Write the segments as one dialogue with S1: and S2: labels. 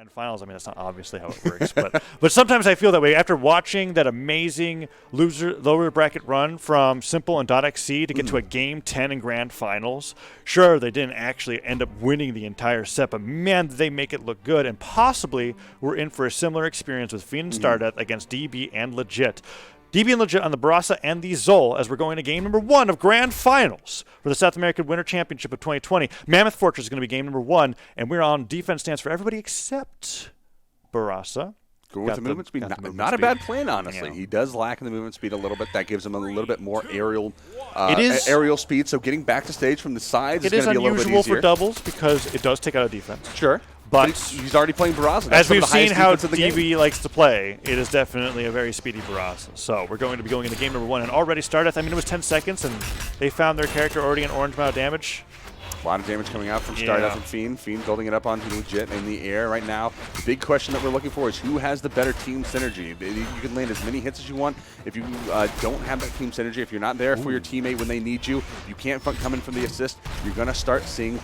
S1: grand finals. I mean, that's not obviously how it works, but sometimes I feel that way after watching that amazing lower bracket run from Simple and .xc to get to a game 10 in grand finals. Sure, they didn't actually end up winning the entire set, but man, did they make it look good, and possibly we're in for a similar experience with Fiend Stardeath against DB and Legit. DB and Legit on the Brawlhalla and the Zol as we're going to game number 1 of Grand Finals for the South American Winter Championship of 2020. Mammoth Fortress is going to be game number 1, and we're on defense stance for everybody except Brawlhalla.
S2: Going with the movement speed. Not a bad plan, honestly. Yeah. He does lack in the movement speed a little bit. That gives him a little bit more aerial speed, so getting back to stage from the sides is going to be a little bit easier.
S1: It is unusual for doubles because it does take out a defense.
S2: Sure. But he's already playing Brawlhalla.
S1: As we've seen how DB likes to play, it is definitely a very speedy Brawlhalla. So we're going to be going into game number 1. And already Stardeath, I mean, it was 10 seconds, and they found their character already an orange amount of damage.
S2: A lot of damage coming out from Stardeath and Fiend. Fiend building it up onto Legit in the air right now. The big question that we're looking for is who has the better team synergy. You can land as many hits as you want. If you don't have that team synergy, if you're not there for your teammate when they need you, you can't come in from the assist, you're going to start seeing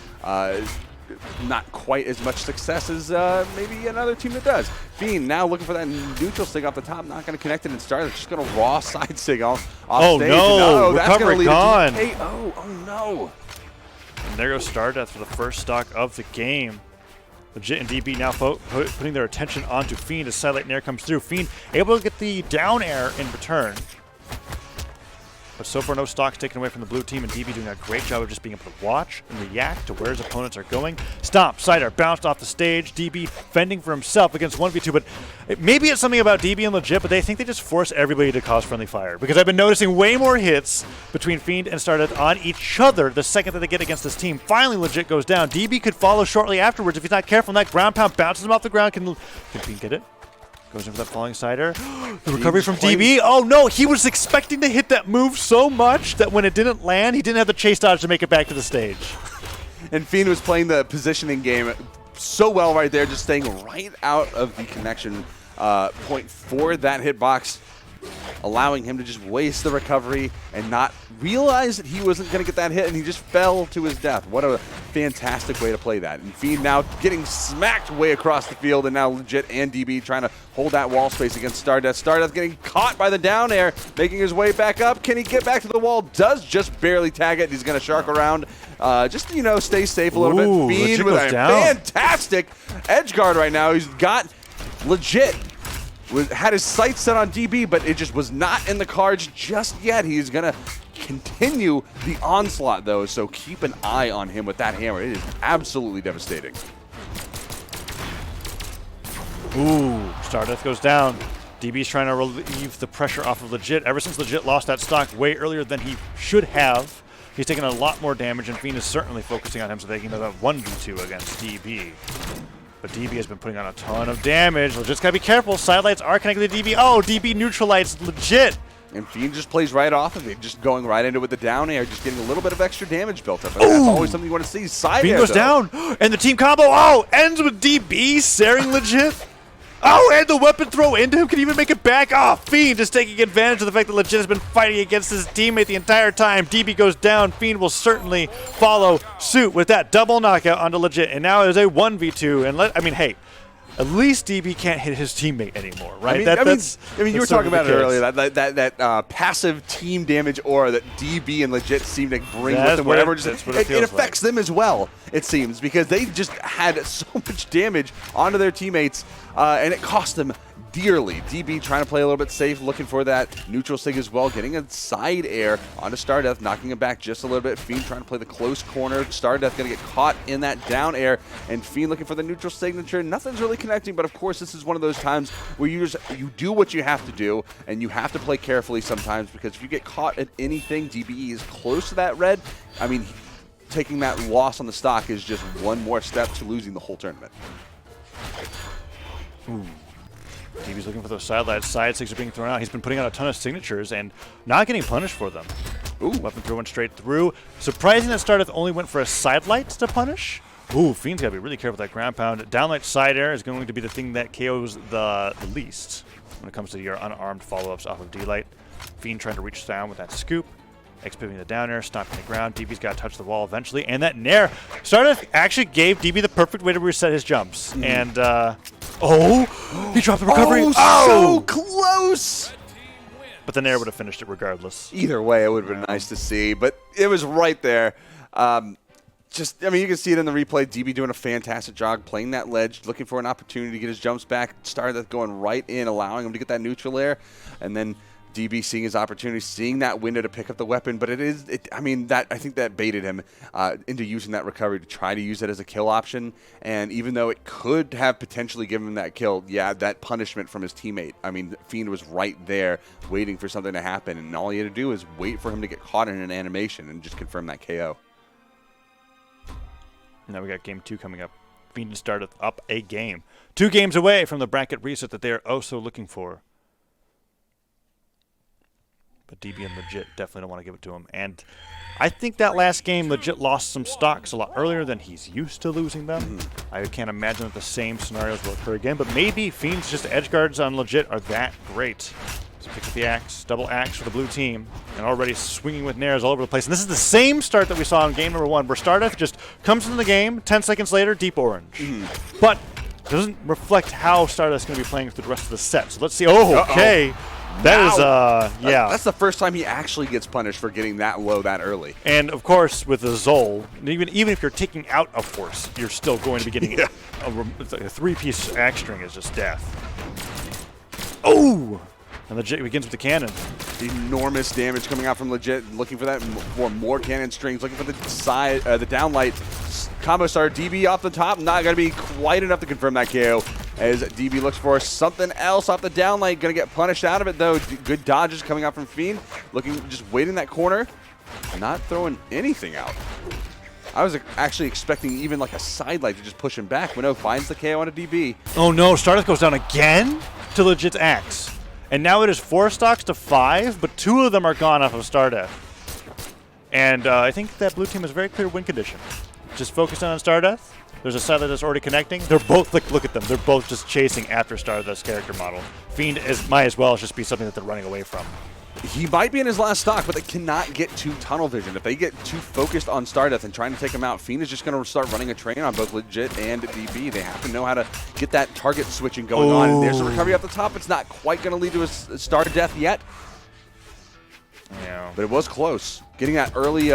S2: not quite as much success as maybe another team that does. Fiend now looking for that neutral sig off the top, not going to connect it, and Stardeath just going to raw side sig off stage.
S1: No,
S2: that's going to lead
S1: gone.
S2: to oh no.
S1: And there goes Stardeath for the first stock of the game. Legit and DB now putting their attention onto Fiend as Sidelight Nair comes through. Fiend able to get the down air in return. But so far, no stocks taken away from the blue team, and DB doing a great job of just being able to watch and react to where his opponents are going. Stomp, side air, bounced off the stage. DB fending for himself against 1v2, but maybe it's something about DB and Legit, but they think they just force everybody to cause friendly fire. Because I've been noticing way more hits between Fiend and Stardeath on each other the second that they get against this team. Finally, Legit goes down. DB could follow shortly afterwards if he's not careful, and that ground pound bounces him off the ground. Can Fiend get it? Goes in for that falling sider. The recovery from DB. Oh no, he was expecting to hit that move so much that when it didn't land, he didn't have the chase dodge to make it back to the stage.
S2: And Fiend was playing the positioning game so well right there, just staying right out of the connection point for that hitbox, allowing him to just waste the recovery and not realize that he wasn't going to get that hit, and he just fell to his death. What a fantastic way to play that. And Fiend now getting smacked way across the field, and now Legit and DB trying to hold that wall space against Stardeath. Stardeath getting caught by the down air, making his way back up. Can he get back to the wall? Does just barely tag it. He's going to shark around. Just, stay safe a little bit. Fiend with a fantastic edge guard right now. He's got Legit. Had his sights set on DB, but it just was not in the cards just yet. He's going to continue the onslaught, though, so keep an eye on him with that hammer. It is absolutely devastating.
S1: Ooh, Stardeath goes down. DB's trying to relieve the pressure off of Legit. Ever since Legit lost that stock way earlier than he should have, he's taken a lot more damage, and Fiend is certainly focusing on him so they can have a 1v2 against DB. But DB has been putting on a ton of damage. Legit's got to be careful. Sidelights are connected to DB. Oh, DB neutralized Legit.
S2: And Fiend just plays right off of it, just going right into it with the down air, just getting a little bit of extra damage built up. And that's always something you want to see. Side
S1: Fiend
S2: air,
S1: goes down. And the team combo, ends with DB saring Legit. And the weapon throw into him can even make it back. Fiend just taking advantage of the fact that Legit has been fighting against his teammate the entire time. DB goes down. Fiend will certainly follow suit with that double knockout onto Legit. And now it is a 1v2. And hey, at least DB can't hit his teammate anymore, right?
S2: You were talking about it earlier, that passive team damage aura that DB and Legit seem to bring with them wherever. It affects them as well, it seems, because they just had so much damage onto their teammates, and it cost them dearly. DB trying to play a little bit safe, looking for that neutral sig as well, getting a side air onto Stardeath, knocking him back just a little bit. Fiend trying to play the close corner. Stardeath going to get caught in that down air, and Fiend looking for the neutral signature. Nothing's really connecting, but of course this is one of those times where you do what you have to do, and you have to play carefully sometimes, because if you get caught at anything, DB is close to that red. Taking that loss on the stock is just one more step to losing the whole tournament.
S1: Ooh. DB's looking for those sidelights. Side sigs are being thrown out. He's been putting out a ton of signatures and not getting punished for them. Ooh, weapon throw went straight through. Surprising that Stardeath only went for a sidelight to punish. Ooh, Fiend's got to be really careful with that ground pound. Downlight side air is going to be the thing that KOs the least when it comes to your unarmed follow-ups off of D-Light. Fiend trying to reach down with that scoop. Expipping the down air, stomping the ground. DB's got to touch the wall eventually. And that nair, Stardeath actually gave DB the perfect way to reset his jumps. And, he dropped the recovery.
S2: So close!
S1: But the nair would have finished it regardless.
S2: Either way, it would have been nice to see. But it was right there. You can see it in the replay. DB doing a fantastic job, playing that ledge, looking for an opportunity to get his jumps back. Stardeath going right in, allowing him to get that neutral air. And then DB seeing his opportunity, seeing that window to pick up the weapon, but I think that baited him into using that recovery to try to use it as a kill option. And even though it could have potentially given him that kill, that punishment from his teammate. I mean, Fiend was right there waiting for something to happen, and all he had to do was wait for him to get caught in an animation and just confirm that KO.
S1: Now we got game 2 coming up. Fiend and Stardeath up a game. 2 games away from the bracket reset that they are also looking for. But DB and Legit definitely don't want to give it to him. And I think that last game, Legit lost some stocks a lot earlier than he's used to losing them. I can't imagine that the same scenarios will occur again. But maybe Fiend's just edge guards on Legit are that great. So pick up the axe, double axe for the blue team. And already swinging with nairs all over the place. And this is the same start that we saw in game number 1, where Stardeath just comes into the game, 10 seconds later, deep orange. But it doesn't reflect how Stardeath's going to be playing through the rest of the set. So let's see. Oh, okay. That is,
S2: That's the first time he actually gets punished for getting that low that early.
S1: And, of course, with the Zol, even if you're taking out a force, you're still going to be getting a 3-piece axe string is just death. Oh! And Legit begins with the cannon.
S2: Enormous damage coming out from Legit, looking for that for more cannon strings, looking for the side, the downlight. Combo star DB off the top, not going to be quite enough to confirm that KO. As DB looks for something else off the downlight, going to get punished out of it though. Good dodges coming out from Fiend, just waiting in that corner, not throwing anything out. I was actually expecting even like a side light to just push him back. Winnow finds the KO on a DB.
S1: Oh no, Stardeath goes down again to Legit's axe. And now it is 4 stocks to 5, but 2 of them are gone off of Stardeath. And I think that blue team has very clear win condition. Just focused on Stardeath. There's a side that's already connecting. They're both, look at them. They're both just chasing after Stardeath's character model. Fiend might as well just be something that they're running away from.
S2: He might be in his last stock, but they cannot get too tunnel vision. If they get too focused on Stardeath and trying to take him out, Fiend is just going to start running a train on both Legit and DB. They have to know how to get that target switching going on. And there's a recovery up the top. It's not quite going to lead to a Stardeath yet.
S1: Yeah.
S2: But it was close. Getting that early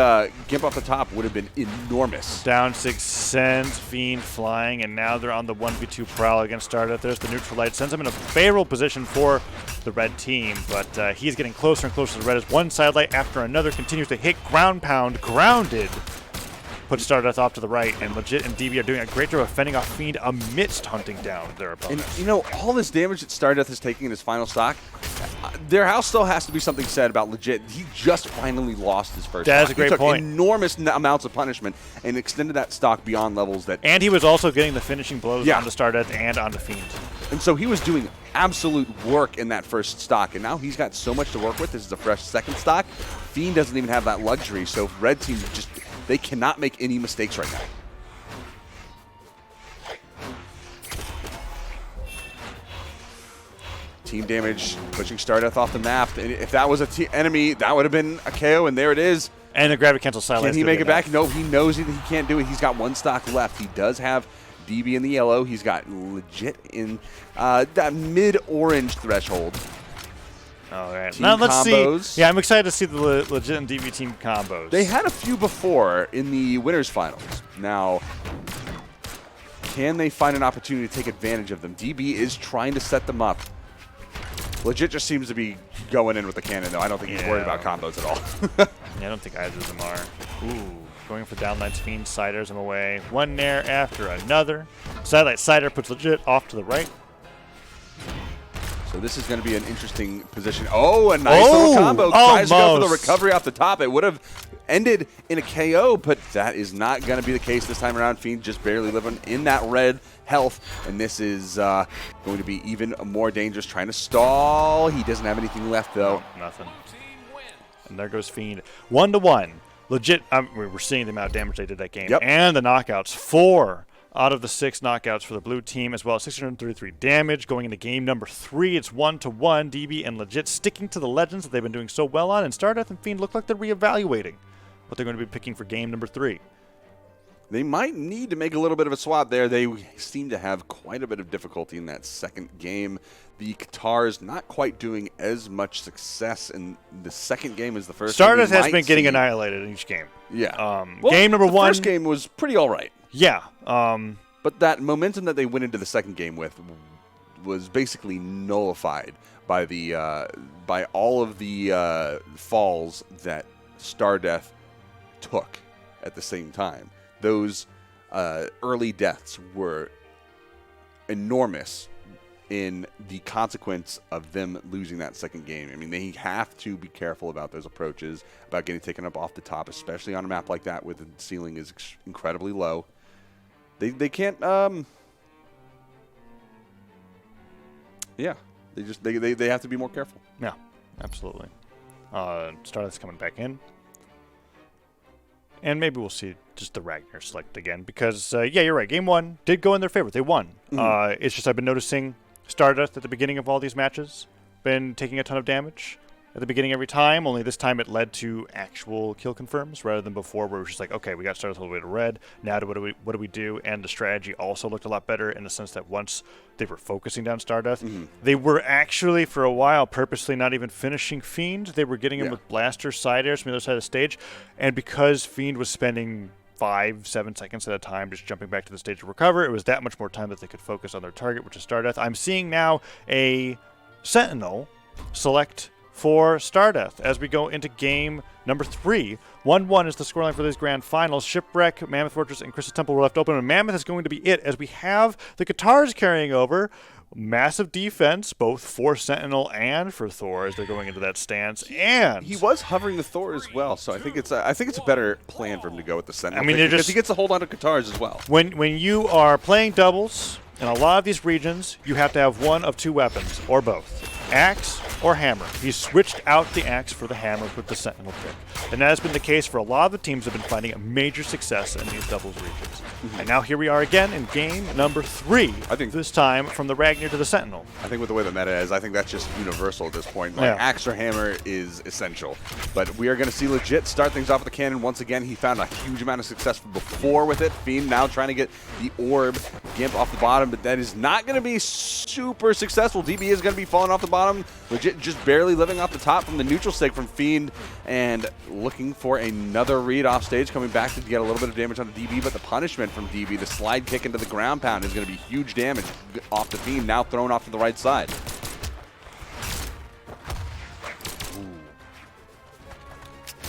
S2: gimp off the top would have been enormous.
S1: Down 6 sends, Fiend flying, and now they're on the 1v2 prowl against Stardeath. There's the neutral light. Sends him in a favorable position for the red team, but he's getting closer and closer to the red as one side light after another continues to hit ground pound. Grounded. Puts Stardeath off to the right, and Legit and DB are doing a great job of fending off Fiend amidst hunting down their opponent.
S2: And, all this damage that Stardeath is taking in his final stock, there still has to be something said about Legit. He just finally lost his first stock.
S1: That is a great point.
S2: He took enormous amounts of punishment and extended that stock beyond levels that...
S1: And he was also getting the finishing blows onto Stardeath and onto Fiend.
S2: And so he was doing absolute work in that first stock, and now he's got so much to work with. This is a fresh second stock. Fiend doesn't even have that luxury, so red team they cannot make any mistakes right now. Team damage, pushing Stardeath off the map. And if that was an enemy, that would have been a KO, and there it is.
S1: And a gravity cancel silence.
S2: Can he make it back? No, he knows that he can't do it. He's got 1 stock left. He does have DB in the yellow. He's got Legit in that mid-orange threshold.
S1: All right.
S2: Team
S1: now let's
S2: combos.
S1: see. Yeah, I'm excited to see the Legit and DB team combos.
S2: They had a few before in the winners finals. Now, can they find an opportunity to take advantage of them? DB is trying to set them up. Legit just seems to be going in with the cannon, though. I don't think he's worried about combos at all.
S1: I don't think either of them are. Ooh, going for downlights. Fiend siders him away. One nair after another. Sidelight sider puts Legit off to the right.
S2: So this is going to be an interesting position. Oh, a nice little combo. Tries to go for the recovery off the top. It would have ended in a KO, but that is not going to be the case this time around. Fiend just barely living in that red health, and this is going to be even more dangerous. Trying to stall. He doesn't have anything left, though.
S1: Nothing. And there goes Fiend. 1-1. Legit, we're seeing the amount of damage they did that game.
S2: Yep.
S1: And the knockouts. 4 out of the 6 knockouts for the blue team, as well as 633 damage. Going into game number 3, it's 1-1. DB and Legit sticking to the legends that they've been doing so well on, and Stardeath and Fiend look like they're reevaluating what they're going to be picking for game number 3.
S2: They might need to make a little bit of a swap there. They seem to have quite a bit of difficulty in that second game. The Qatars not quite doing as much success in the second game as the first.
S1: Stardeath has been getting annihilated in each game.
S2: Yeah.
S1: Well, game number 1.
S2: The first game was pretty all right.
S1: Yeah.
S2: But that momentum that they went into the second game with was basically nullified by the by all of the falls that Stardeath took at the same time. Those early deaths were enormous in the consequence of them losing that second game. I mean, they have to be careful about those approaches, about getting taken up off the top, especially on a map like that where the ceiling is incredibly low. They can't. Yeah, they have to be more careful.
S1: Yeah, absolutely. Stardeath's coming back in. And maybe we'll see just the Ragnar select again because, yeah, you're right. Game 1 did go in their favor. They won. It's just I've been noticing Stardeath at the beginning of all these matches been taking a ton of damage at the beginning every time, only this time it led to actual kill confirms rather than before where it was just like, okay, we got Stardeath all the way to red. Now what do we do? And the strategy also looked a lot better in the sense that once they were focusing down Stardeath, they were actually, for a while, purposely not even finishing Fiend. They were getting him with blaster side airs from the other side of the stage. And because Fiend was spending 5-7 seconds at a time just jumping back to the stage to recover, it was that much more time that they could focus on their target, which is Stardeath. I'm seeing now a Sentinel select for Stardeath as we go into game number 3. 1-1 is the scoreline for these grand finals. Shipwreck, Mammoth Fortress, and Crystal Temple were left open, and Mammoth is going to be it as we have the Qatars carrying over. Massive defense, both for Sentinel and for Thor as they're going into that stance. And
S2: he was hovering the Thor as well, so I think it's a better plan for him to go with the Sentinel.
S1: I mean,
S2: because he gets a hold on to Qatars as well.
S1: When you are playing doubles in a lot of these regions, you have to have one of 2 weapons or both. Axe or hammer. He switched out the axe for the hammer with the Sentinel pick. And that has been the case for a lot of the teams that have been finding a major success in these doubles regions. And now here we are again in game number 3. I think this time from the Ragnar to the Sentinel.
S2: I think with the way the meta is, I think that's just universal at this point. Like, axe or hammer is essential. But we are going to see Legit start things off with the cannon. Once again, he found a huge amount of success before with it. Fiend now trying to get the orb Gimp off the bottom, but that is not going to be super successful. DB is going to be falling off the bottom. Legit just barely living off the top from the neutral stick from Fiend, and looking for another read off stage, coming back to get a little bit of damage on the DB, but the punishment from DB, the slide kick into the ground pound, is going to be huge damage off the Fiend, now thrown off to the right side.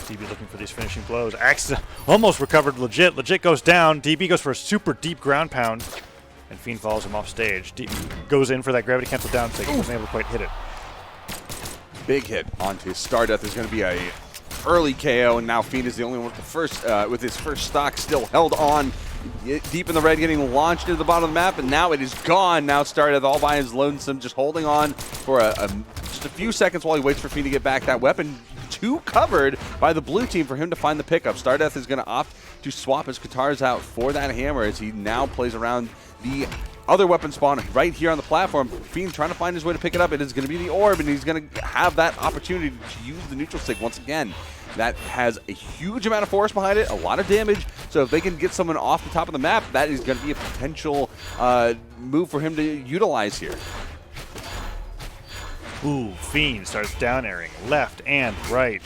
S1: DB looking for these finishing blows. Axe almost recovered Legit. Legit goes down. DB goes for a super deep ground pound, and Fiend follows him off stage. DB goes in for that gravity cancel down stick. He wasn't able to quite hit it.
S2: Big hit onto Stardeath is going to be a early KO, and now Fiend is the only one with the first, with his first stock still held on, deep in the red, getting launched into the bottom of the map, and now it is gone. Now Stardeath all by his lonesome, just holding on for just a few seconds while he waits for Fiend to get back. That weapon too covered by the blue team for him to find the pickup. Stardeath is going to opt to swap his Qatars out for that hammer as he now plays around the other weapon spawn right here on the platform. Fiend trying to find his way to pick it up. It is going to be the orb, and he's going to have that opportunity to use the neutral stick once again. That has a huge amount of force behind it, a lot of damage. So if they can get someone off the top of the map, that is going to be a potential move for him to utilize here.
S1: Ooh, Fiend starts down airing left and right.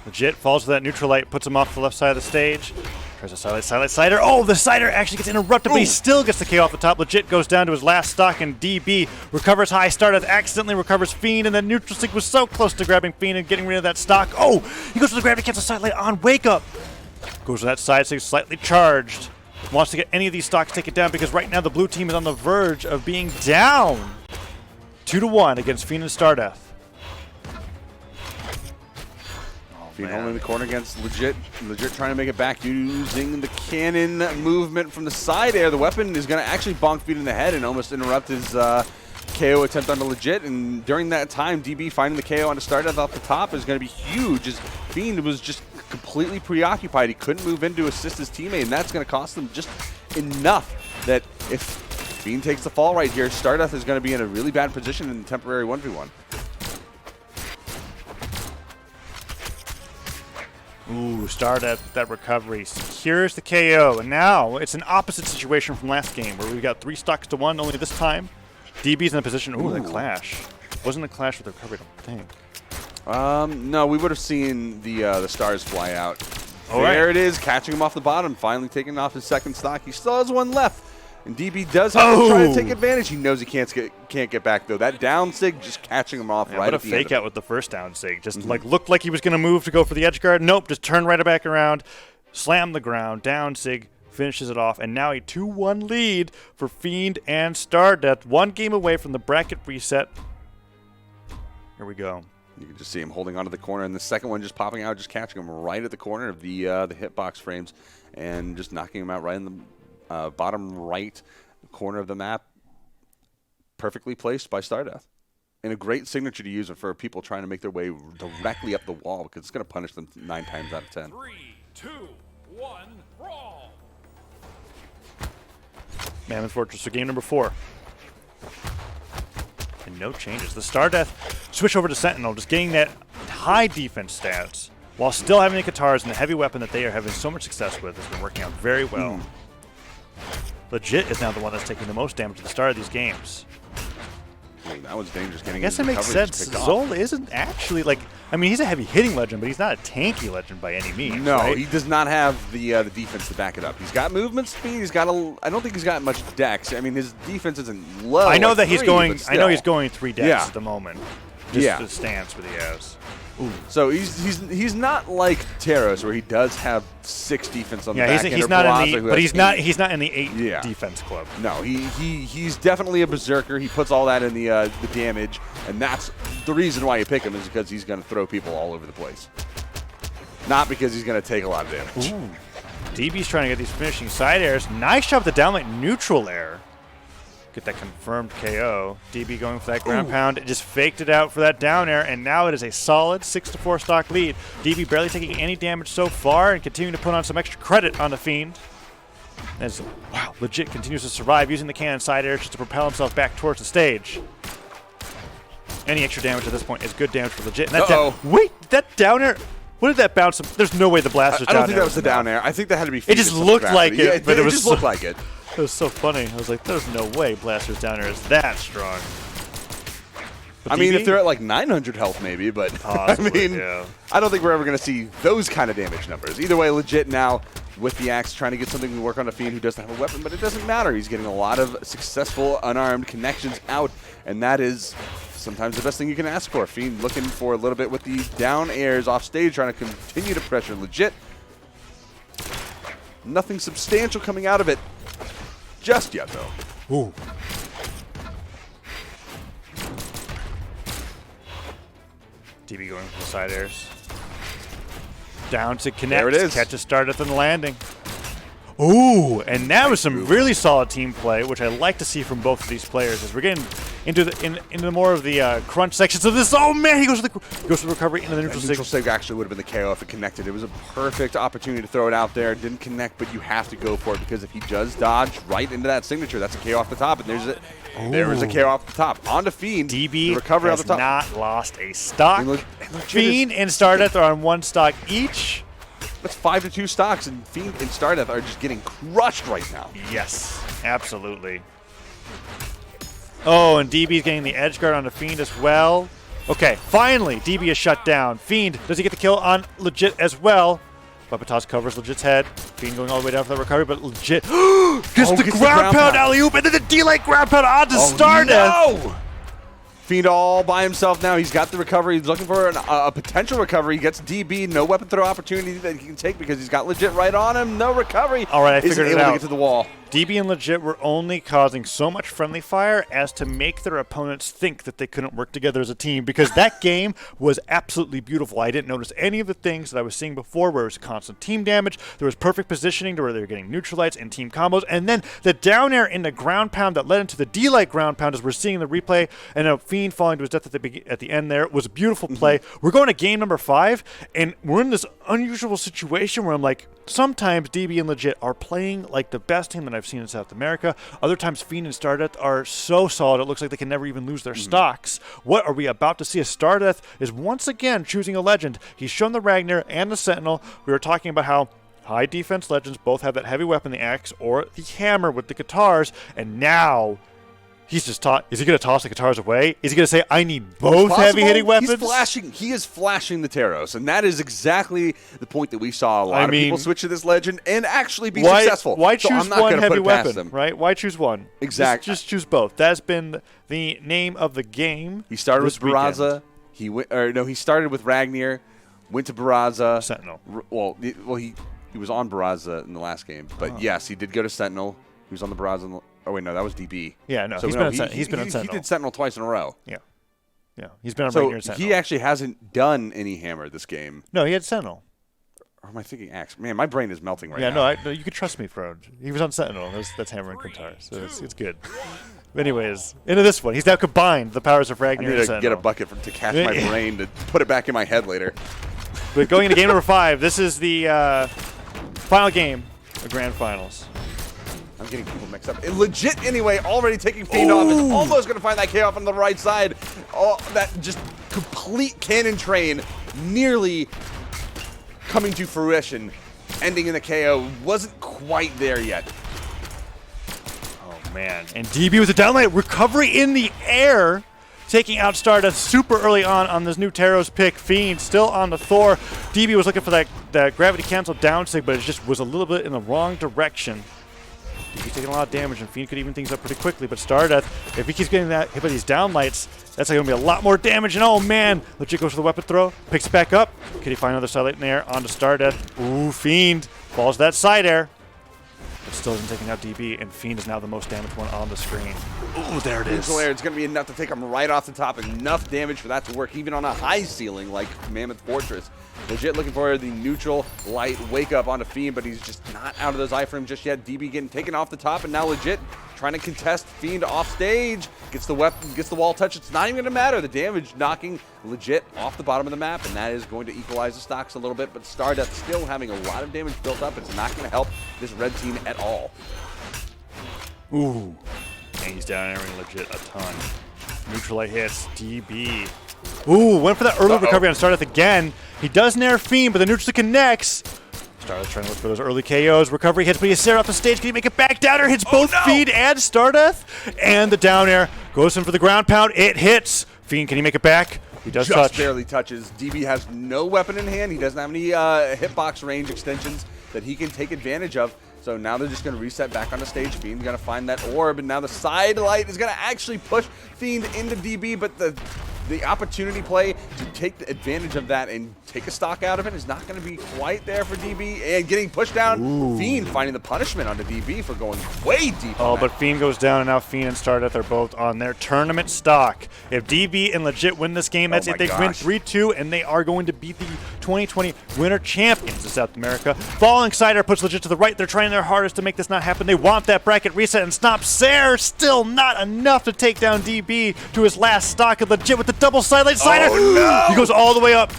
S1: Legit falls to that neutral light, puts him off the left side of the stage. Tries a silent cider. Oh, the cider actually gets interrupted, but he still gets the KO off the top. Legit goes down to his last stock, and DB recovers high. Stardeath accidentally recovers Fiend, and the neutral stick was so close to grabbing Fiend and getting rid of that stock. Oh, he goes for the gravity cancel side light on Wake Up. Goes to that side stick, slightly charged. Wants to get any of these stocks taken down because right now the blue team is on the verge of being down 2-1 against Fiend and Stardeath.
S2: Fiend holding the corner against Legit. Legit trying to make it back using the cannon movement from the side air. The weapon is going to actually bonk Fiend in the head and almost interrupt his KO attempt on the Legit. And during that time, DB finding the KO onto Stardeath off the top is going to be huge, as Fiend was just completely preoccupied. He couldn't move in to assist his teammate, and that's going to cost them just enough that if Fiend takes the fall right here, Stardeath is going to be in a really bad position in temporary 1v1.
S1: Ooh, Stardeath with that recovery secures the KO, and now it's an opposite situation from last game where we got 3 stocks to 1, only this time DB's in a position. Ooh, the clash. Wasn't a clash with the recovery, I don't think.
S2: No, we would have seen the stars fly out.
S1: All
S2: there
S1: right.
S2: it is, catching him off the bottom, finally taking off his second stock. He still has 1 left, and DB does have to try to take advantage. He knows he can't get back though. That down sig just catching him off right at the end.
S1: What a fake out with the first down sig. Just like looked like he was going to move to go for the edge guard. Nope, just turned right back around, slammed the ground, down sig, finishes it off, and now a 2-1 lead for Fiend and Stardeath. 1 game away from the bracket reset. Here we go.
S2: You can just see him holding onto the corner, and the second one just popping out, just catching him right at the corner of the hitbox frames, and just knocking him out right in the bottom right corner of the map. Perfectly placed by Stardeath. And a great signature to use for people trying to make their way directly up the wall, because it's going to punish them 9 times out of 10.
S3: 3, 2, 1, brawl!
S1: Mammoth Fortress for game number 4. And no changes. The Stardeath switch over to Sentinel, just getting that high defense stats, while still having the Katars and the heavy weapon that they are having so much success with. Has been working out very well. Legit is now the one that's taking the most damage at the start of these games.
S2: That was dangerous. Getting
S1: I guess it makes sense. Zol isn't actually like, I mean, he's a heavy hitting legend, but he's not a tanky legend by any means.
S2: No,
S1: right?
S2: he does not have the defense to back it up. He's got movement speed. He's got I don't think he's got much dex. I mean, his defense isn't low.
S1: I know
S2: like
S1: that he's
S2: 3,
S1: going.
S2: but
S1: I know he's
S2: still.
S1: going 3 dex
S2: Yeah.
S1: at the moment. Just
S2: Yeah.
S1: the stance that he has.
S2: So he's not like Taros, where he does have 6 defense on the
S1: Yeah,
S2: back
S1: he's
S2: end,
S1: not
S2: or
S1: in
S2: Barraza,
S1: the,
S2: who
S1: but
S2: has
S1: he's
S2: 8.
S1: not in the 8
S2: Yeah.
S1: defense club.
S2: No, he's definitely a berserker. He puts all that in the damage, and that's the reason why you pick him, is because he's going to throw people all over the place, not because he's going to take a lot of damage.
S1: Ooh. DB's trying to get these finishing side airs. Nice shot with the downlight neutral air. Get that confirmed KO. DB going for that ground pound. It just faked it out for that down air, and now it is a solid 6-4 stock lead. DB barely taking any damage so far and continuing to put on some extra credit on the Fiend. As, wow, Legit continues to survive, using the cannon side air just to propel himself back towards the stage. Any extra damage at this point is good damage for Legit. And that wait, that down air, what did that bounce? There's no way the blaster's down air.
S2: I don't think that was the down air. I think that had to be.
S1: It just looked like it,
S2: yeah,
S1: but it was
S2: just
S1: so,
S2: looked like it.
S1: It was so funny. I was like, there's no way Blaster's down air is that strong. But
S2: I mean,
S1: DB?
S2: if they're at like 900 health, maybe, but
S1: Possibly,
S2: I mean,
S1: yeah.
S2: I don't think we're ever going to see those kind of damage numbers. Either way, Legit now with the axe, trying to get something to work on a Fiend who doesn't have a weapon, but it doesn't matter. He's getting a lot of successful unarmed connections out, and that is sometimes the best thing you can ask for. Fiend looking for a little bit with the down airs off stage, trying to continue to pressure Legit. Nothing substantial coming out of it just yet, though.
S1: Ooh. DB going for the side airs. Down to connect.
S2: There it is.
S1: Catch a start at the landing. Ooh, and that was some really solid team play, which I like to see from both of these players as we're getting into the more of the crunch sections of this. Oh man, he goes for the recovery into the neutral
S2: Neutral
S1: sig.
S2: sig actually would have been the KO if it connected. It was a perfect opportunity to throw it out there. Didn't connect, but you have to go for it, because if he does dodge right into that signature, that's a KO off the top, and there is a KO off the top. On to Fiend.
S1: DB
S2: the recovery
S1: has
S2: off the top.
S1: not lost a stock.
S2: And
S1: Fiend and Stardeath are on 1 stock each.
S2: That's 5-2 stocks, and Fiend and Stardeath are just getting crushed right now.
S1: Yes, absolutely. Oh, and DB's getting the edge guard on the Fiend as well. Okay, finally, DB is shut down. Fiend, does he get the kill on Legit as well? Babatas covers Legit's head. Fiend going all the way down for the recovery, but Legit gets the ground pound alley-oop, and then the D-like ground pound onto Stardeath.
S2: No! Fiend all by himself now. He's got the recovery. He's looking for a potential recovery. He gets DB. No weapon throw opportunity that he can take because he's got Legit right on him. No recovery.
S1: All right, I
S2: Isn't
S1: figured it
S2: able
S1: out.
S2: to get to the wall.
S1: DB and Legit were only causing so much friendly fire as to make their opponents think that they couldn't work together as a team, because that game was absolutely beautiful. I didn't notice any of the things that I was seeing before, where it was constant team damage. There was perfect positioning to where they were getting neutralized and team combos, and then the down air in the ground pound that led into the D-like ground pound, as we're seeing in the replay, and a Fiend falling to his death at the end there. It was a beautiful play. We're going to game number 5, and we're in this unusual situation where I'm like, sometimes DB and Legit are playing like the best team that I've seen in South America. Other times Fiend and Stardeath are so solid it looks like they can never even lose their stocks. What are we about to see? Stardeath is once again choosing a legend. He's shown the Ragnar and the Sentinel. We were talking about how high defense legends both have that heavy weapon, the axe, or the hammer with the guitars, and now he's just taught. Is he going to toss the guitars away? Is he going to say, I need both heavy hitting weapons?
S2: He's flashing. He is flashing the Taros, and that is exactly the point that we saw a lot of people switch to this legend and actually be successful.
S1: Why choose
S2: I'm not
S1: one heavy weapon,
S2: them.
S1: right? Why choose one?
S2: Exactly.
S1: Just choose both. That's been the name of the game.
S2: He started with Barraza. He started with Ragnar, went to Barraza.
S1: Sentinel.
S2: He was on Barraza in the last game, but yes, he did go to Sentinel. He was on the Barraza. Oh wait, no, that was DB.
S1: Yeah, no,
S2: so
S1: he's been on Sentinel.
S2: He did Sentinel twice in a row.
S1: Yeah, he's been on
S2: So
S1: Ragnar and Sentinel.
S2: he actually hasn't done any hammer this game.
S1: No, he had Sentinel.
S2: Or am I thinking axe? Man, my brain is melting right
S1: Yeah,
S2: now.
S1: no, you can trust me, Frode. He was on Sentinel. That's hammer and guitar, so it's good. But anyways, into this one, he's now combined the powers of
S2: I
S1: Ragnar
S2: need
S1: and
S2: to
S1: Sentinel.
S2: get a bucket to catch my brain to put it back in my head later.
S1: But going into game number 5, this is the final game of Grand Finals.
S2: I'm getting people mixed up. Legit anyway, already taking Fiend off. Is almost going to find that K off on the right side. Oh, that just complete cannon train nearly coming to fruition. Ending in a KO. Wasn't quite there yet.
S1: Oh, man. And DB with a downlight recovery in the air. Taking out Stardeath super early on this new Taros pick. Fiend still on the Thor. DB was looking for that gravity cancel down sig, but it just was a little bit in the wrong direction. DB's taking a lot of damage, and Fiend could even things up pretty quickly. But Stardeath, if he keeps getting that hit by these downlights, that's going to be a lot more damage. And oh man, Legit goes for the weapon throw, picks it back up. Can he find another side light in there onto Stardeath? Ooh, Fiend falls to that side air. But still isn't taking out DB, and Fiend is now the most damaged one on the screen. Ooh, there it is.
S2: Neutral air, it's going to be enough to take him right off the top. Enough damage for that to work, even on a high ceiling like Mammoth Fortress. Legit looking for the neutral light wake up onto Fiend, but he's just not out of those iframes just yet. DB getting taken off the top, and now Legit trying to contest Fiend off stage. Gets the weapon, gets the wall touch. It's not even going to matter. The damage knocking Legit off the bottom of the map, and that is going to equalize the stocks a little bit. But Stardeath still having a lot of damage built up. It's not going to help this red team at all.
S1: Ooh. And he's down airing Legit a ton. Neutral light hits. DB. Ooh, went for that early recovery on Stardeath again. He does nair Fiend, but the neutral connects. Stardeath trying to look for those early KOs. Recovery hits, but he's Sarah off the stage. Can he make it back? Down air hits both Fiend and Stardeath. And the down air goes in for the ground pound. It hits. Fiend, can he make it back? He does touch.
S2: Just barely touches. DB has no weapon in hand. He doesn't have any hitbox range extensions that he can take advantage of. So now they're just going to reset back on the stage. Fiend's going to find that orb, and now the side light is going to actually push Fiend into DB, but the opportunity play to take advantage of that and take a stock out of it is not going to be quite there for DB. And getting pushed down,
S1: Ooh.
S2: Fiend finding the punishment onto DB for going way deep.
S1: Oh, but Fiend goes down, and now Fiend and Stardeath are both on their tournament stock. If DB and Legit win this game, that's it. They win 3-2, and they are going to be the 2020 winter champions of South America. Falling Cider puts Legit to the right. They're trying their hardest to make this not happen. They want that bracket reset, and Snop Sair still not enough to take down DB to his last stock. And Legit with the double sidelight. Cider!
S2: Oh, no!
S1: He goes all the way up.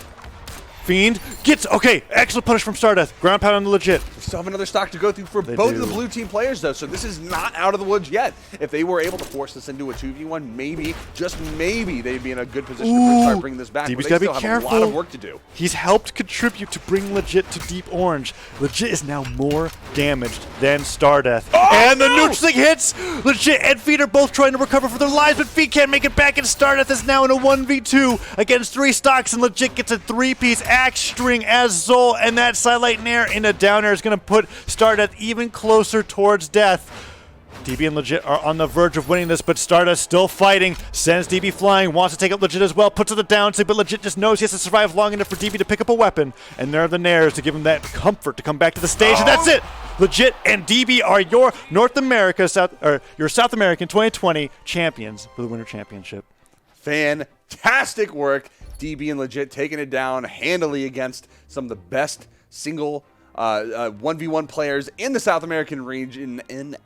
S1: Fiend gets, okay, excellent punish from Stardeath. Ground pound on the Legit.
S2: We still have another stock to go through for both of the blue team players, though, so this is not out of the woods yet. If they were able to force this into a 2v1, maybe, just maybe, they'd be in a good position to start bringing this back.
S1: DB's
S2: but they
S1: gotta
S2: still
S1: be
S2: have
S1: careful.
S2: a lot of work to do.
S1: He's helped contribute to bring Legit to deep orange. Legit is now more damaged than Stardeath. And the neutral hits! Legit and Fiend are both trying to recover for their lives, but Fiend can't make it back, and Stardeath is now in a 1v2 against 3 stocks, and Legit gets a 3-piece axe string as Zol, and that sidelight nair in a down air is going to put Stardeath even closer towards death. DB and Legit are on the verge of winning this, but Stardeath still fighting. Sends DB flying, wants to take out Legit as well, puts it the downside, but Legit just knows he has to survive long enough for DB to pick up a weapon. And there are the nairs to give him that comfort to come back to the stage, and that's it! Legit and DB are your South American 2020 champions for the Winter Championship.
S2: Fantastic work. DB and Legit taking it down handily against some of the best single 1v1 players in the South American region in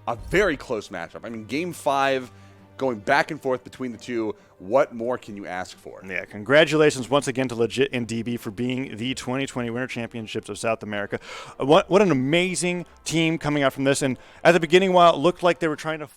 S2: a very close matchup. I mean, Game 5 going back and forth between the two. What more can you ask for?
S1: Yeah, congratulations once again to Legit and DB for being the 2020 Winter Championships of South America. What an amazing team coming out from this. And at the beginning, while it looked like they were trying to